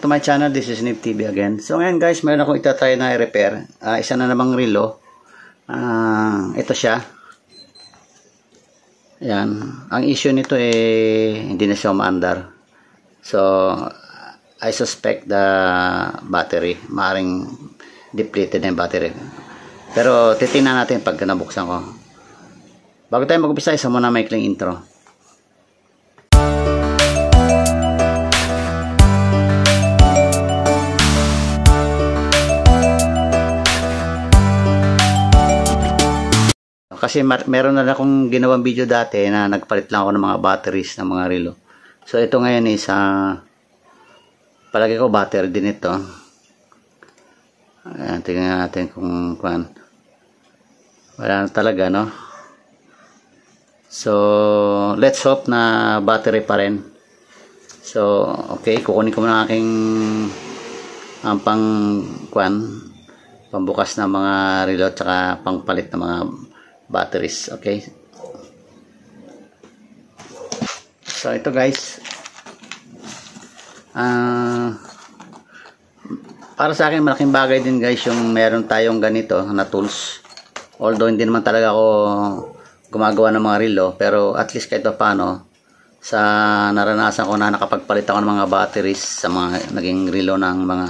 to my channel. This is Nib TV again. So ngayon guys, meron akong itatry na i-repair. Isa na namang relo. Ito siya. Ayan. Ang issue nito hindi na siya umaandar. So I suspect the battery. Maaring depleted na yung battery. Pero titingnan natin pag nabuksan ko. Bago tayo mag-upisa, isa muna maikling intro. Kasi meron na akong ginawang video dati na nagpalit lang ako ng mga batteries ng mga relo. So ito ngayon is palagi ko battery din ito. Ayan, tingnan natin kung wala na talaga, no? So let's hope na battery pa rin. So okay, kukunin ko muna aking pambukas na mga relo at saka pangpalit ng mga batteries. Okay, so ito guys, para sa akin malaking bagay din guys yung meron tayong ganito na tools. Although hindi naman talaga ako gumagawa ng mga relo, pero at least kahit paano sa naranasan ko na nakapagpalit ako ng mga batteries sa mga naging relo ng mga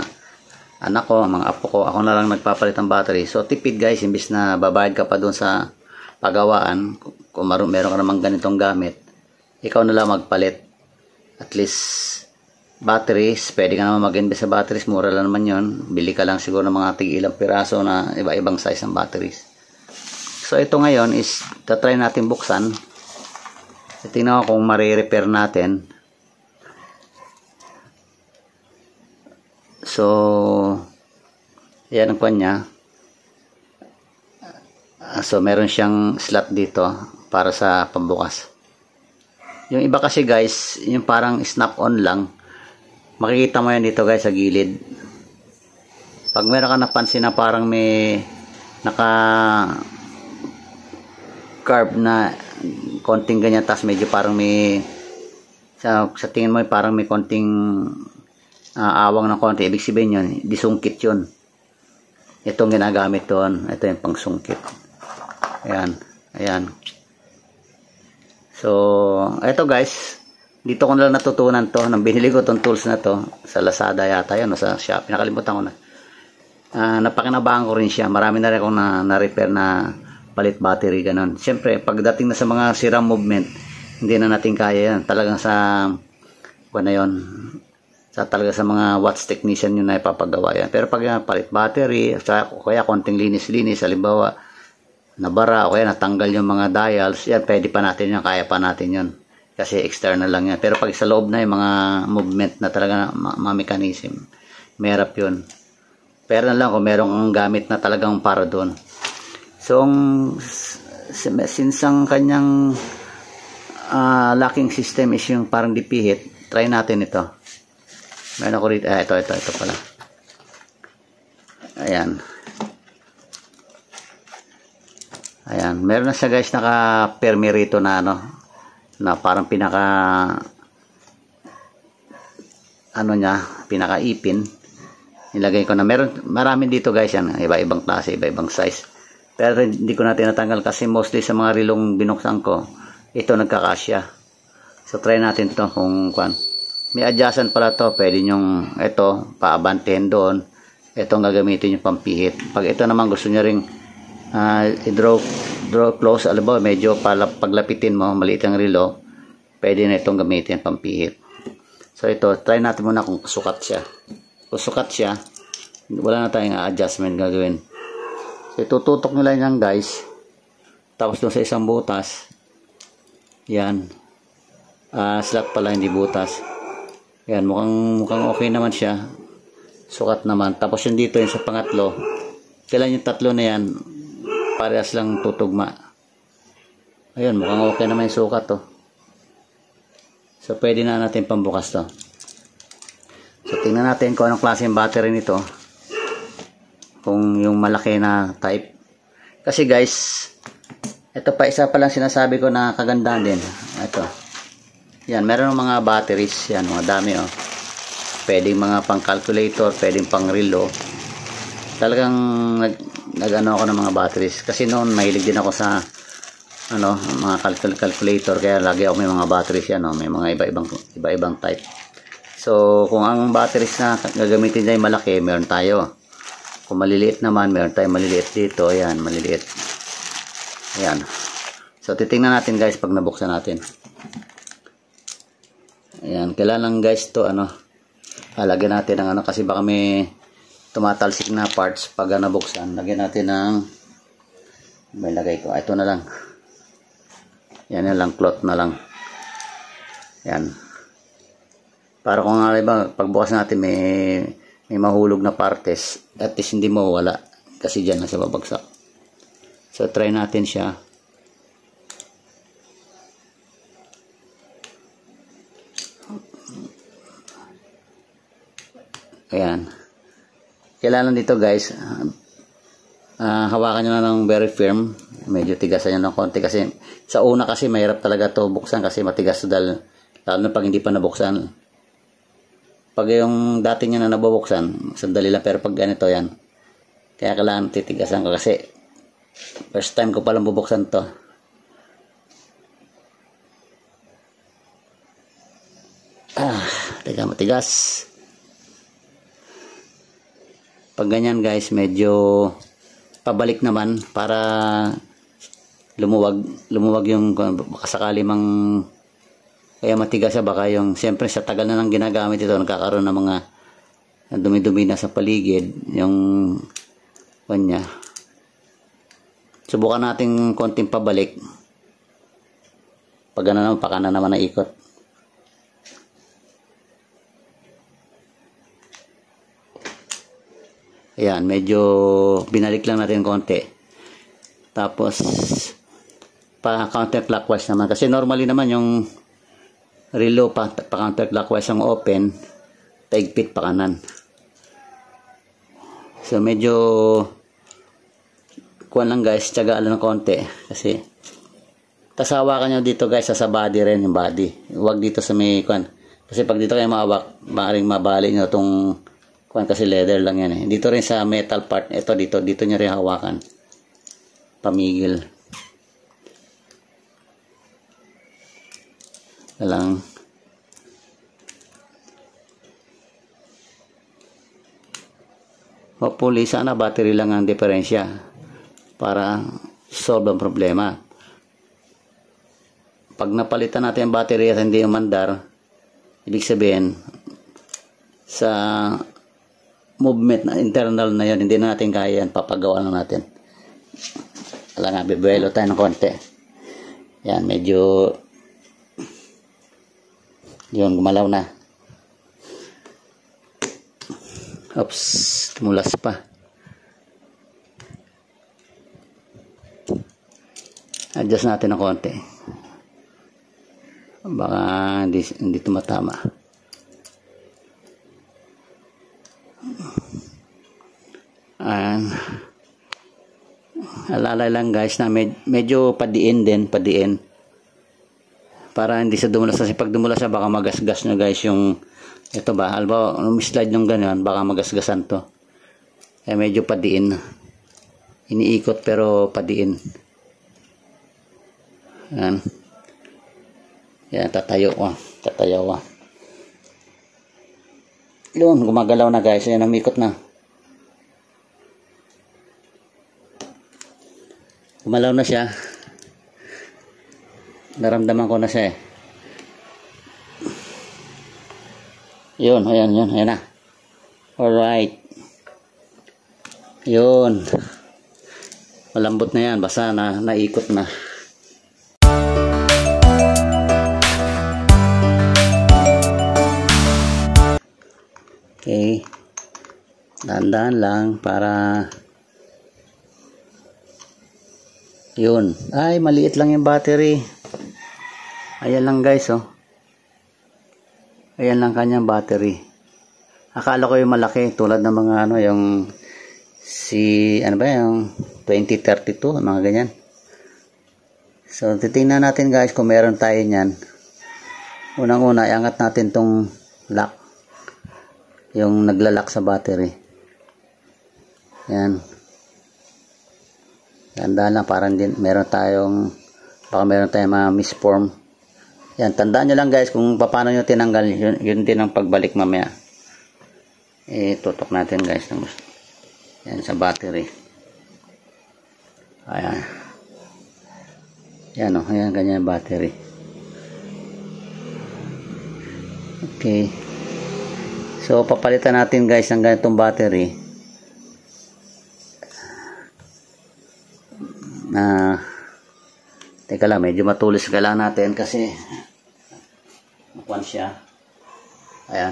anak ko, mga apo ko. Ako na lang nagpapalit ng battery. So tipid guys, imbis na babayad ka pa doon sa pagawaan, kung meron ka namang ganitong gamit, ikaw na lang magpalit. At least batteries, pwede ka naman mag-invest sa batteries, mura lang naman yon. Bili ka lang siguro ng mga tig-ilang piraso na iba-ibang size ng batteries. So ito ngayon is tatry natin buksan. Tingnan ko kung mare-repair natin. So yan ang kanya. So meron siyang slot dito para sa pambukas. Yung iba kasi guys, yung parang snap-on lang. Makikita mo yan dito guys sa gilid. Pag meron ka napansin na parang may naka-carve na konting ganyan, tas medyo parang may sa tingin mo parang may konting awang ng konti, ibig sabihin yun, disungkit yun. Itong ginagamit doon, ito yung pangsungkit. Ayan, ayan. So ito guys, dito ko na lang natutunan to, nang binili ko tong tools na to sa Lazada yata yan, o sa Shopee, nakalimutan ko na. Napakinabangan ko rin siya. Marami na rin akong na-repair na palit battery, ganun. Siyempre pagdating na sa mga sirang movement, hindi na natin kaya yan. Talagang sa talaga sa mga watch technician yun na ipapagawa yan. Pero pag palit battery, o kaya konting linis-linis, halimbawa nabara o kaya natanggal yung mga dials, yan pwede pa natin yan, kaya pa natin yan kasi external lang yan. Pero pag sa loob na yung mga movement na talaga mechanism, merap yun. Pero na lang kung merong gamit na talagang para doon. So since ang kanyang locking system is yung parang dipihit, try natin ito. Meron ako rito, ito pala. Ayan, meron na siya guys naka-permi rito na na parang pinaka-ipin. Nilagay ko na, marami dito guys yan, iba-ibang klase, iba-ibang size. Pero hindi ko na tinatanggal kasi mostly sa mga rilong binuksan ko, ito nagkakasya. So try natin to kung may adjustment pala to, pwede nyong ito paabantihin doon. Itong gagamitin yung pampihit. Pag ito naman gusto nyo ring i-draw close, alam ba, medyo paglapitin mo, maliit ang relo, pwede na itong gamitin pampihit. So ito, try natin muna kung sukat siya. Kung sukat siya, wala na tayong adjustment gagawin. So itututok nyo lang yan guys, tapos doon sa isang butas, yan, slot pala, hindi butas. Yan, mukhang okay naman siya, sukat naman. Tapos yung dito, yung sa pangatlo, kailan yung tatlo na yan, parehas lang tutugma. Ayun, mukhang okay naman yung sukat to. So pwede na natin pambukas to. So tingnan natin kung anong klase yung battery nito, kung yung malaki na type. Kasi guys, ito pa, isa pa lang sinasabi ko na kagandahan din. Ito, yan, meron ng mga batteries yan, mga dami pwedeng mga pang calculator, pwedeng pang relo. Talagang nag-ano ako ng mga batteries kasi noon mahilig din ako sa mga calculator, kaya lagi ako may mga batteries yan, may mga iba-ibang type. So kung ang batteries na gagamitin niya ay malaki, meron tayo. Kung maliliit naman, meron tayong maliliit dito. Ayan, maliliit. Ayan. So titingnan natin guys pag nabuksan natin. Ayan, kailangan guys to lagyan natin ng kasi baka may tumatalsik na parts pag nabuksan. Lagyan natin ng may lagay ko. Ito na lang. Yan na lang, cloth na lang. Yan. Para kung pagbukas natin may mahulog na partes, at least hindi mawala kasi dyan na siya babagsak. So try natin siya. Ayan. Kailangan dito guys, hawakan nyo na ng very firm. Medyo tigasan nyo ng konti kasi sa una kasi mahirap talaga to buksan kasi matigas dahil lalo na pag hindi pa nabuksan. Pag yung dati nyo na nabubuksan, sandali lang, pero pag ganito yan, kaya kailangan titigasan ko kasi first time ko palang bubuksan to. Teka, matigas. Pag ganyan guys, medyo pabalik naman para lumuwag yung baka sakali kaya matigas siya, baka yung siyempre sa tagal na nang ginagamit ito nagkakaroon ng mga dumi-dumi na sa paligid yung kanya. Subukan natin konting pabalik pag naman paka na naman na ikot. Ayan, medyo binalik lang natin konti. Tapos, pa-counterclockwise naman. Kasi normally naman yung relo pa-counterclockwise ang open, paigpit pa kanan. So, medyo kuwan lang guys, tiyagaan lang ng konti. Kasi, tasawakan nyo dito guys, sa body rin, yung body. Huwag dito sa may kuwan. Kasi pag dito kayo mahawak, maaaring mabali nyo itong kuwan kasi leather lang yan eh. Dito rin sa metal part, ito dito nyo rin hawakan. Pamigil. Lang. Hopefully, sana battery lang ang diferensya para solve ang problema. Pag napalitan natin ang battery at hindi umandar, ibig sabihin, sa movement na internal na yun, hindi na natin kaya yan, papagawa lang natin. Wala nga, bibuelo tayo ng konti. Yan, medyo yun, gumalaw na. Oops, tumulas pa. Adjust natin ng konti. Baka hindi tumatama. Alalay lang guys na medyo padiin para hindi siya dumulas, kasi pag dumulas siya baka magasgas nyo guys yung ito ba, alba slide yung ganyan, baka magasgasan to, kaya medyo padiin, iniikot pero padiin. Yan, tatayo ko yun, gumagalaw na guys, yan, umikot na. Gumalaw na siya. Naramdaman ko na siya eh. Yun, ayan na. Alright. Yun. Malambot na yan, basta naikot na. Okay. Dahan-dahan lang para yun. Ay, maliit lang yung battery. Ayan lang guys, oh. Ayan lang kanyang battery. Akala ko yung malaki, tulad ng mga yung yung 2032, mga ganyan. So, titingnan natin guys kung meron tayo niyan. Unang-una, iangat natin tong lock. yung naglalak sa battery. Yan. Tandaan lang, parang din, baka meron tayong mga misform. Yan, tandaan nyo lang guys kung paano nyo tinanggal, yun din ang pagbalik mamaya. Tutok natin guys. Yan, sa battery. Ayan. Yan o, ayan, ganyan yung battery. Okay. So, papalitan natin guys ng ganitong battery. Teka lang, medyo matulis kailangan natin kasi makuan siya. Ayan.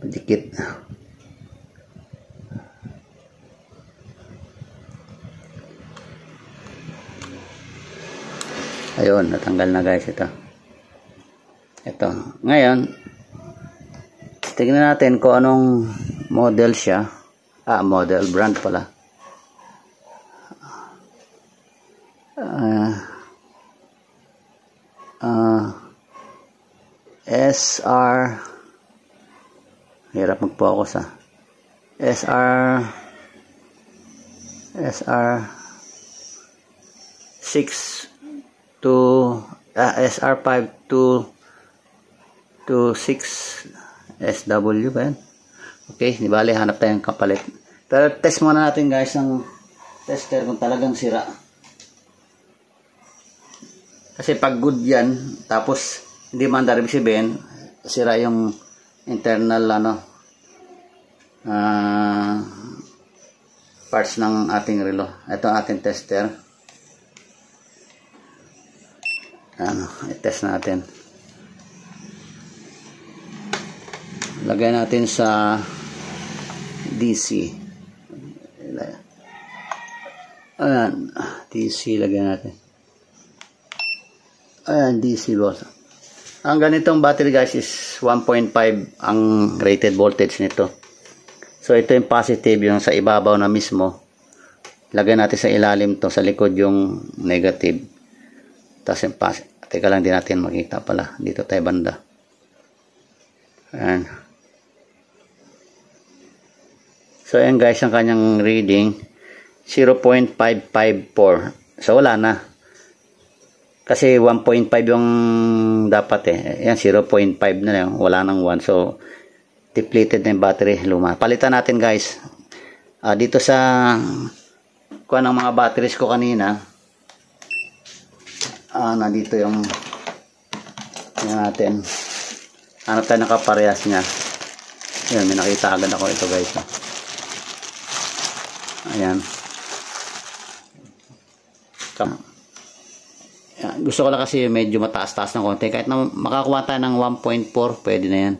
Dikit. Ayun, natanggal na guys ito. Ito. Ngayon, tignan natin kung anong model siya. Model, brand pala. SR, hirap mag-focus SR 5226 SW ba yan? Okay, di bali hanap tayong kapalit. Pero test muna natin guys ng tester kung talagang sira. Kasi pag good yan, tapos hindi man ibig sabihin, sira yung internal parts ng ating relo. Ito ang ating tester. I-test natin. Lagay natin sa DC. Ayan, DC lagay natin. Ayan, DC boss. Ang ganitong battery guys is 1.5 ang rated voltage nito. So ito yung positive, yung sa ibabaw na mismo. Lagay natin sa ilalim to, sa likod yung negative. Tapos yung positive. Teka lang, din natin makita pala. Dito tayo banda. Ayan. So ayan guys, ang kanyang reading 0.554. So wala na. Kasi 1.5 yung dapat Ayan, 0.5 na lang. Wala nang 1. So, depleted na yung battery. Luma. Palitan natin guys. Dito sa kuha ng mga batteries ko kanina. Nandito yung natin. Hanap tayo ng kaparehas niya. Ayan, may nakita agad ako ito guys. Ayan. Gusto ko lang kasi medyo mataas-taas ng konti. Kahit na makakuha tayo ng 1.4, pwede na yan.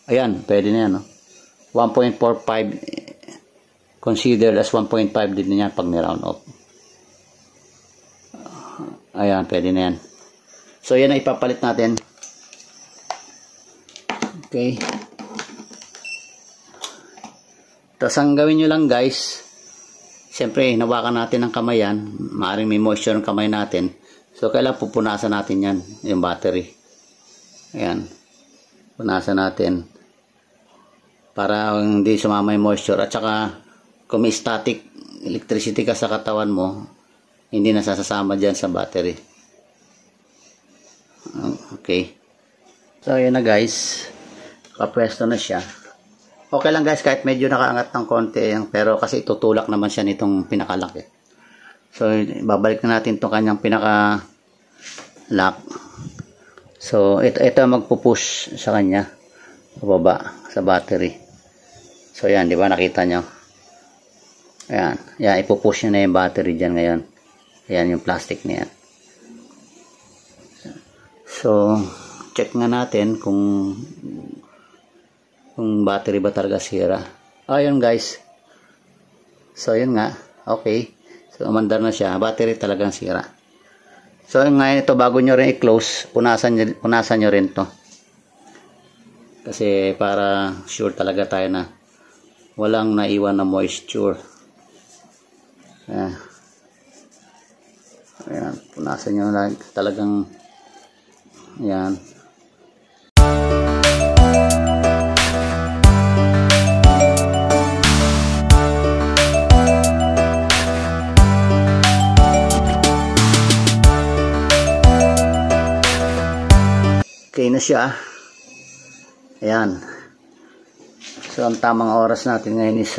Ayan, pwede na yan. 1.45, considered as 1.5 din na yan pag ni-round off. Ayan, pwede na yan. So, yan ang ipapalit natin. Okay. Tapos, ang gawin nyo lang guys, siyempre, hinawakan natin ang kamay yan. Maaaring may moisture ang kamay natin. So, kailangan pupunasan natin yan, yung battery. Ayan. Punasan natin. Para hindi sumama yung moisture. At saka, kung may static electricity ka sa katawan mo, hindi na sasama dyan sa battery. Okay. So, ayan na guys. Kapwesto na siya. Okay lang guys, kahit medyo nakaangat ng konti. Pero kasi tutulak naman siya nitong pinakalaki. So, babalik na natin itong kanyang pinaka-lock. So, ito magpupush sa kanya. Pababa sa battery. So, yan. Di ba? Nakita nyo? Ayan. Yan. Ipupush nyo na yung battery dyan ngayon. Ayan yung plastic niya. So, check nga natin kung battery ba talaga sira. Ayan guys. So, yun nga. Okay. So, umandar na siya. Battery talagang sira. So, ngayon ito, bago nyo rin i-close, punasan nyo rin to. Kasi para sure talaga tayo na walang naiwan na moisture. Ayan, punasan nyo lang talagang yan. na siya. Ayan. So, ang tamang oras natin ngayon is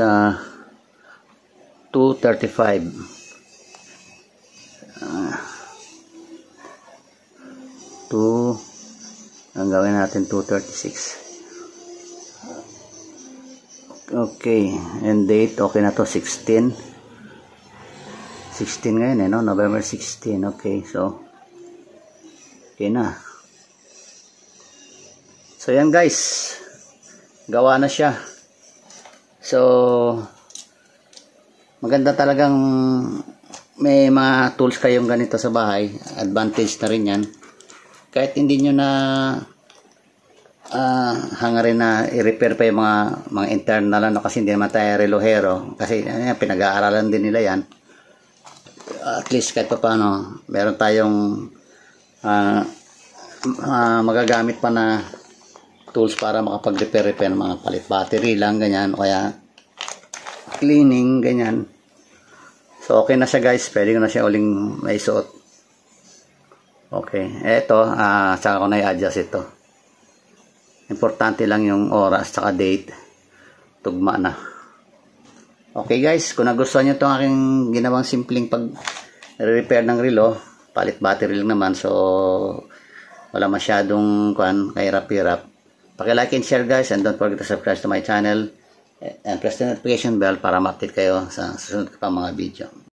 2:35. Ang gawin natin 2:36. Okay, and date okay na to, 16 ngayon no? November 16. Okay, so okay na. So yan guys, gawa na siya. So maganda talagang may mga tools kayong ganito sa bahay. Advantage na rin yan. Kahit hindi nyo na hangarin na i-repair pa yung mga internal kasi hindi naman tayo relohero. Kasi pinag-aaralan din nila yan. At least kahit pa paano, meron tayong magagamit pa na tools para makapag-repair ng mga palit battery lang, ganyan. O kaya cleaning, ganyan. So okay na siya guys. Pwede ko na siya uling maisuot. Okay. Eto, saka ko na i-adjust ito. Importante lang yung oras saka date. Tugma na. Okay guys, kung nagustuhan nyo itong aking ginawang simpleng pag-repair ng relo, palit battery lang naman. So, wala masyadong kahirap-hirap. Paki-like and share guys, and don't forget to subscribe to my channel and press the notification bell para ma-update kayo sa susunod pa mga video.